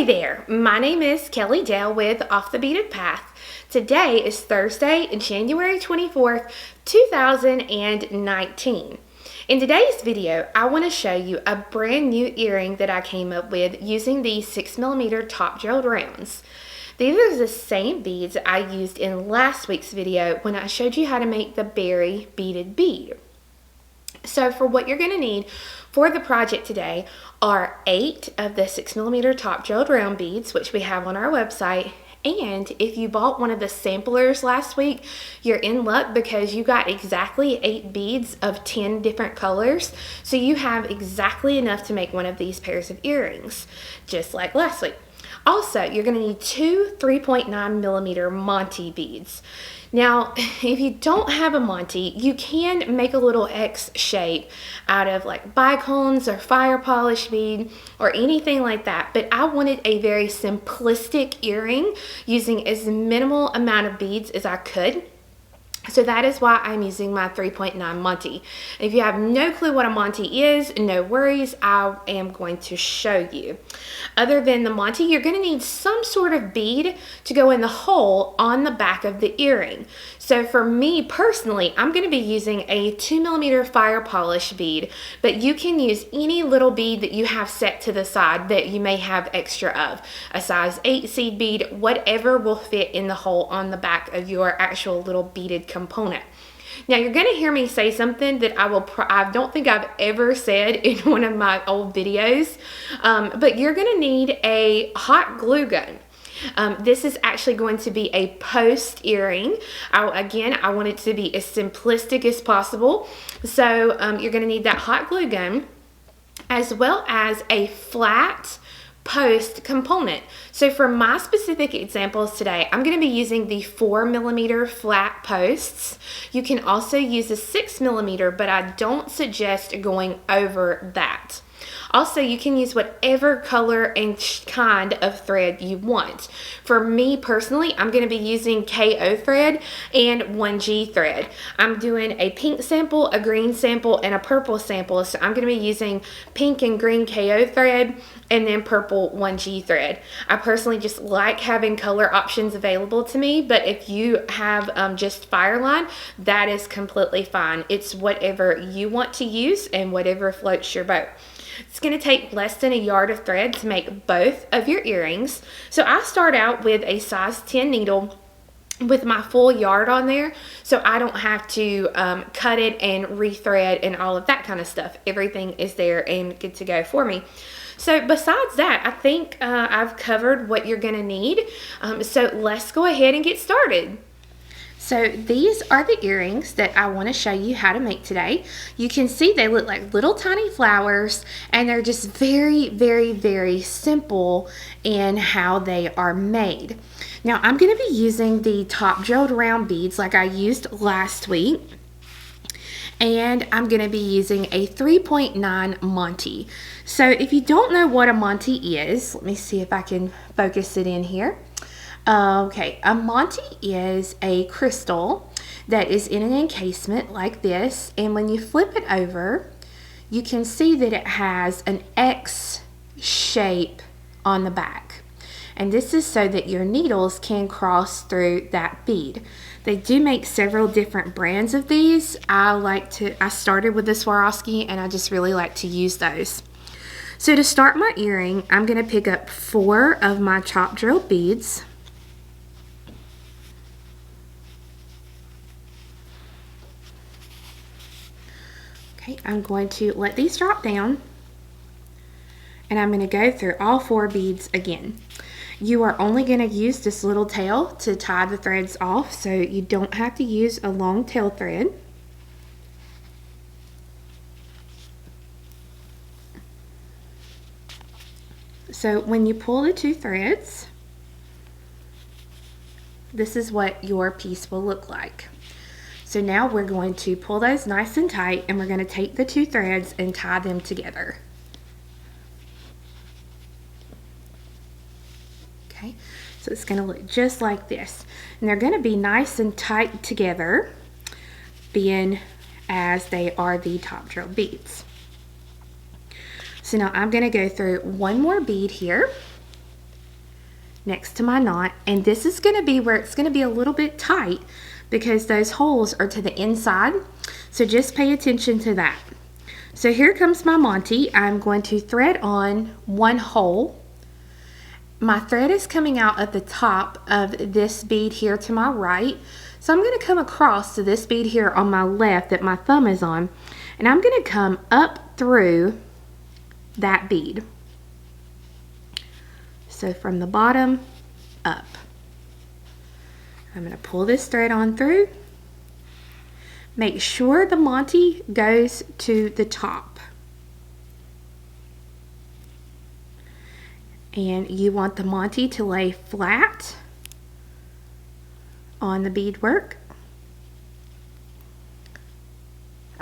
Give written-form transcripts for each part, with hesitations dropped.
Hey there, my name is Kelly Dale with Off the Beaded Path. Today is Thursday, January 24th, 2019. In today's video, I want to show you a brand new earring that I came up with using these 6mm top drilled rounds. These are the same beads I used in last week's video when I showed you how to make the berry beaded bead. So for what you're going to need for the project today are 8 of the 6mm top drilled round beads, which we have on our website. And if you bought one of the samplers last week, you're in luck because you got exactly 8 beads of 10 different colors. So you have exactly enough to make one of these pairs of earrings, just like last week. Also, you're going to need 2 3.9mm Monty beads. Now, if you don't have a Monty, you can make a little X shape out of like bicones or fire polish bead or anything like that. But I wanted a very simplistic earring using as minimal amount of beads as I could. So that is why I'm using my 3.9 Monty. If you have no clue what a Monty is, no worries, I am going to show you. Other than the Monty, you're going to need some sort of bead to go in the hole on the back of the earring. So for me personally, I'm going to be using a 2mm fire polish bead, but you can use any little bead that you have set to the side that you may have extra of. A size 8 seed bead, whatever will fit in the hole on the back of your actual little beaded component. Now you're going to hear me say something that I don't think I've ever said in one of my old videos, but you're going to need a hot glue gun. This is actually going to be a post earring. I want it to be as simplistic as possible. So you're going to need that hot glue gun as well as a flat post component. So for my specific examples today, I'm going to be using the 4mm flat posts. You can also use a 6mm, but I don't suggest going over that. Also, you can use whatever color and kind of thread you want. For me personally, I'm going to be using KO thread and 1G thread. I'm doing a pink sample, a green sample, and a purple sample. So I'm going to be using pink and green KO thread and then purple 1G thread. I personally just like having color options available to me, but if you have just Fireline, that is completely fine. It's whatever you want to use and whatever floats your boat. It's going to take less than a yard of thread to make both of your earrings. So I start out with a size 10 needle with my full yard on there, so I don't have to cut it and rethread and all of that kind of stuff. Everything is there and good to go for me. So besides that, I think I've covered what you're going to need. So let's go ahead and get started. So these are the earrings that I want to show you how to make today. You can see they look like little tiny flowers, and they're just very, very, very simple in how they are made. Now I'm going to be using the top drilled round beads like I used last week. And I'm going to be using a 3.9 Monty. So if you don't know what a Monty is, let me see if I can focus it in here. Okay, a Monty is a crystal that is in an encasement like this, and when you flip it over, you can see that it has an X shape on the back. And this is so that your needles can cross through that bead. They do make several different brands of these. I started with the Swarovski, and I just really like to use those. So to start my earring, I'm going to pick up 4 of my top drilled beads. Okay, I'm going to let these drop down, and I'm going to go through all 4 beads again. You are only going to use this little tail to tie the threads off, so you don't have to use a long tail thread. So when you pull the 2 threads, this is what your piece will look like. So now we're going to pull those nice and tight, and we're going to take the 2 threads and tie them together. Okay, so it's going to look just like this. And they're going to be nice and tight together, being as they are the top drilled beads. So now I'm going to go through one more bead here. next to my knot, and this is going to be where it's going to be a little bit tight because those holes are to the inside, so just pay attention to that. So here comes my Monty. I'm going to thread on one hole. My thread is coming out at the top of this bead here to my right, so I'm going to come across to this bead here on my left that my thumb is on, and I'm going to come up through that bead. So from the bottom up, I'm going to pull this thread on through. Make sure the Monty goes to the top. And you want the Monty to lay flat on the beadwork.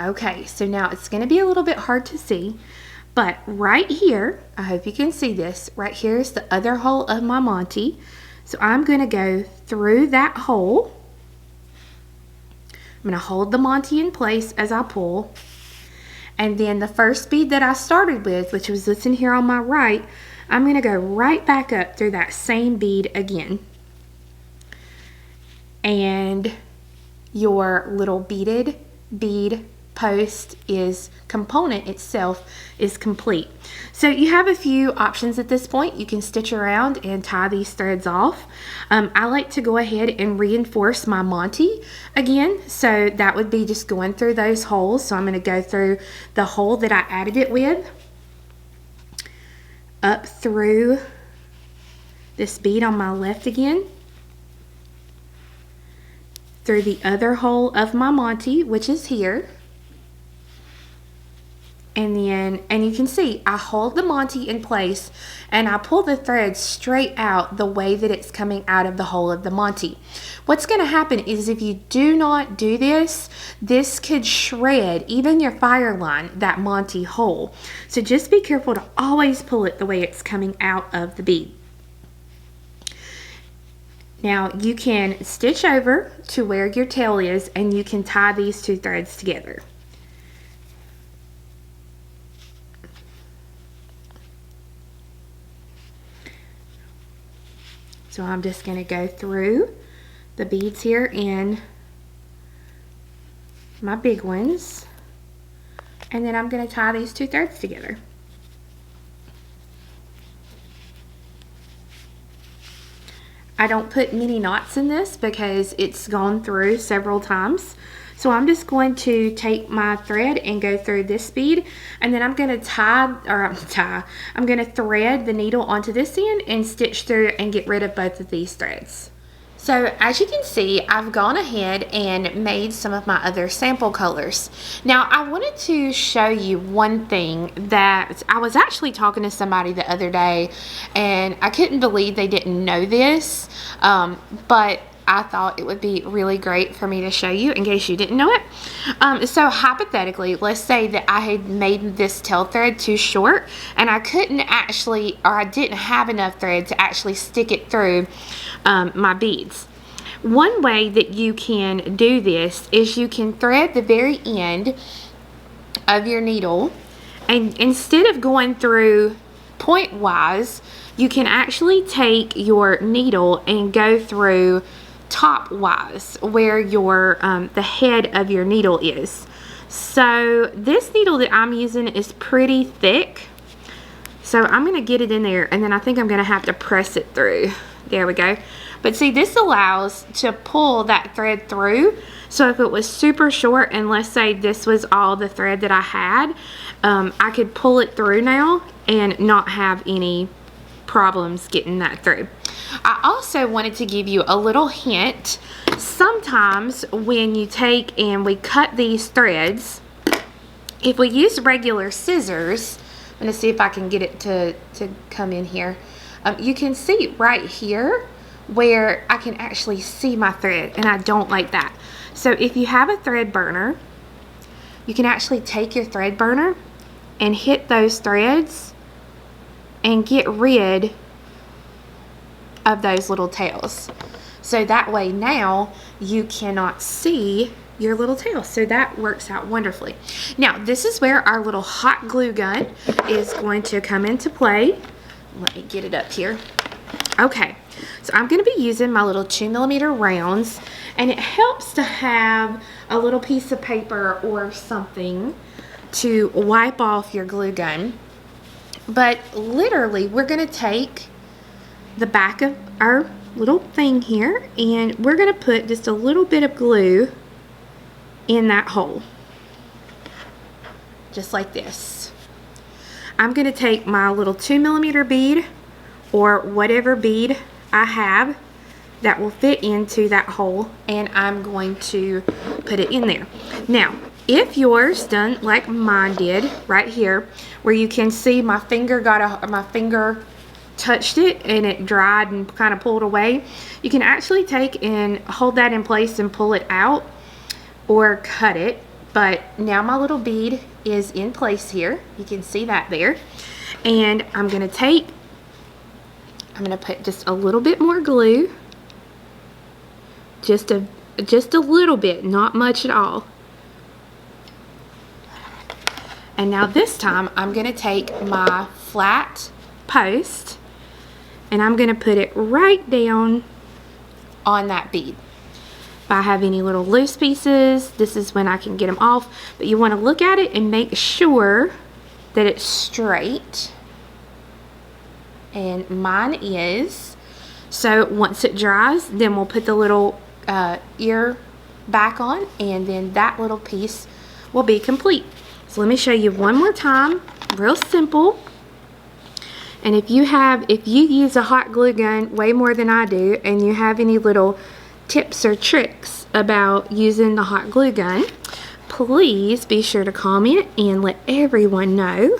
Okay, so now it's going to be a little bit hard to see, but right here, I hope you can see this, right here is the other hole of my Monty. So I'm going to go through that hole. I'm going to hold the Monty in place as I pull. And then the first bead that I started with, which was this in here on my right, I'm going to go right back up through that same bead again. And your little beaded bead post component itself is complete. So you have a few options at this point. You can stitch around and tie these threads off. I like to go ahead and reinforce my Monty again, so that would be just going through those holes. So I'm going to go through the hole that I added it with, up through this bead on my left again, through the other hole of my Monty, which is here. And you can see I hold the Monty in place and I pull the thread straight out the way that it's coming out of the hole of the Monty. What's going to happen is if you do not do this, this could shred even your fire line, that Monty hole. So just be careful to always pull it the way it's coming out of the bead. Now you can stitch over to where your tail is and you can tie these two threads together. So I'm just going to go through the beads here in my big ones, and then I'm going to tie these two threads together. I don't put many knots in this because it's gone through several times. So I'm just going to take my thread and go through this bead, and then I'm going to I'm going to thread the needle onto this end and stitch through and get rid of both of these threads. So as you can see, I've gone ahead and made some of my other sample colors. Now I wanted to show you one thing that I was actually talking to somebody the other day, and I couldn't believe they didn't know this, but I thought it would be really great for me to show you in case you didn't know it. So hypothetically, let's say that I had made this tail thread too short and I couldn't actually, or I didn't have enough thread to actually stick it through my beads. One way that you can do this is you can thread the very end of your needle, and instead of going through point wise, you can actually take your needle and go through top wise where your the head of your needle is. So this needle that I'm using is pretty thick, so I'm going to get it in there, and then I think I'm going to have to press it through. There we go. But see, this allows to pull that thread through. So if it was super short, and let's say this was all the thread that I had, I could pull it through now and not have any problems getting that through. I also wanted to give you a little hint. Sometimes when you take and we cut these threads, if we use regular scissors, I'm going to see if I can get it to come in here. You can see right here where I can actually see my thread, and I don't like that. So if you have a thread burner, you can actually take your thread burner and hit those threads and get rid of those little tails. So that way now you cannot see your little tail. So that works out wonderfully. Now this is where our little hot glue gun is going to come into play. Let me get it up here. Okay, So I'm going to be using my little 2mm rounds, and it helps to have a little piece of paper or something to wipe off your glue gun. But literally, we're going to take the back of our little thing here, and we're going to put just a little bit of glue in that hole, just like this. I'm going to take my little 2mm bead or whatever bead I have that will fit into that hole, and I'm going to put it in there. Now, if yours done like mine did right here, where you can see my finger touched it and it dried and kind of pulled away, you can actually take and hold that in place and pull it out or cut it. But now my little bead is in place here. You can see that there. And I'm going to put just a little bit more glue. Just a little bit, not much at all. And now this time I'm going to take my flat post and I'm going to put it right down on that bead. If I have any little loose pieces, this is when I can get them off, but you want to look at it and make sure that it's straight, and mine is. So once it dries, then we'll put the little ear back on, and then that little piece will be complete. So let me show you one more time, real simple. And if you use a hot glue gun way more than I do, and you have any little tips or tricks about using the hot glue gun, please be sure to comment and let everyone know.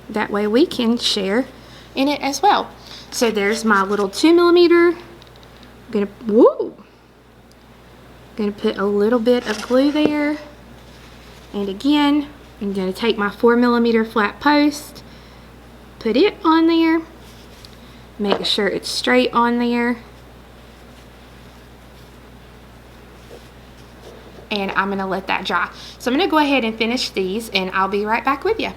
That way we can share in it as well. So there's my little 2mm. I'm gonna put a little bit of glue there. And again, I'm gonna take my 4mm flat post, put it on there, make sure it's straight on there. And I'm going to let that dry. So I'm going to go ahead and finish these, and I'll be right back with you.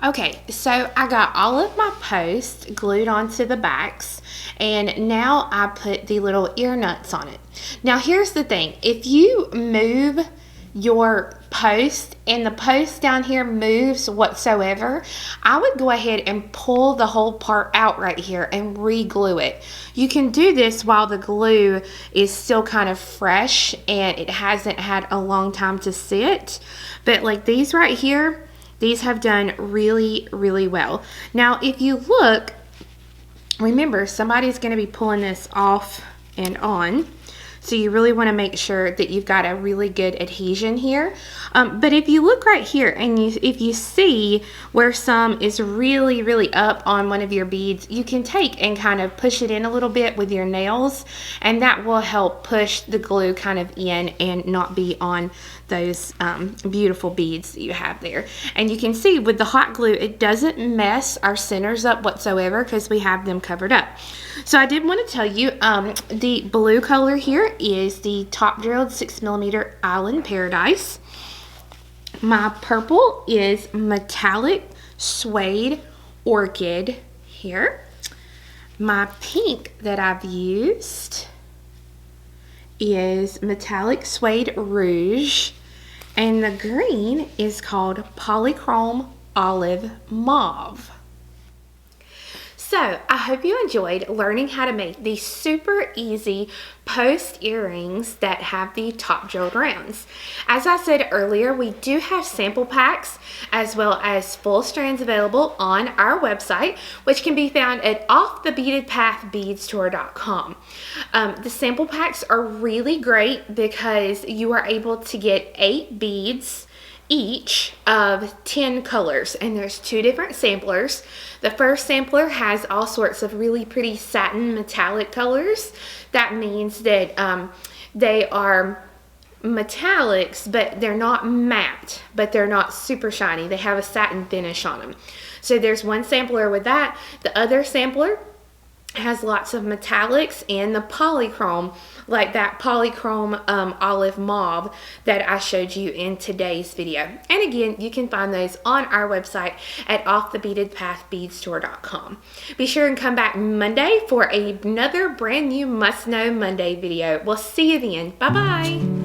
Okay, so I got all of my posts glued onto the backs, and now I put the little ear nuts on it. Now here's the thing, if you move your post and the post down here moves whatsoever, I would go ahead and pull the whole part out right here and re-glue it. You can do this while the glue is still kind of fresh and it hasn't had a long time to sit, but like these right here, these have done really, really well. Now if you look, remember somebody's going to be pulling this off and on. So you really want to make sure that you've got a really good adhesion here. But if you look right here and if you see where some is really, really up on one of your beads, you can take and kind of push it in a little bit with your nails, and that will help push the glue kind of in and not be on those beautiful beads that you have there. And you can see with the hot glue, it doesn't mess our centers up whatsoever because we have them covered up. So I did want to tell you, the blue color here is the top drilled 6mm Island Paradise. My purple is metallic suede orchid here. My pink that I've used is metallic suede rouge, and the green is called polychrome olive mauve. So I hope you enjoyed learning how to make these super easy post earrings that have the top drilled rounds. As I said earlier, we do have sample packs as well as full strands available on our website, which can be found at offthebeadedpathbeadstore.com. The sample packs are really great because you are able to get 8 beads each of 10 colors, and there's 2 different samplers. The first sampler has all sorts of really pretty satin metallic colors. That means that they are metallics, but they're not matte, but they're not super shiny. They have a satin finish on them. So there's one sampler with that. The other sampler It has lots of metallics and the polychrome, like that polychrome olive mauve that I showed you in today's video. And again, you can find those on our website at offthebeadedpathbeadstore.com. Be sure and come back Monday for another brand new must know Monday video. We'll see you then. Bye bye.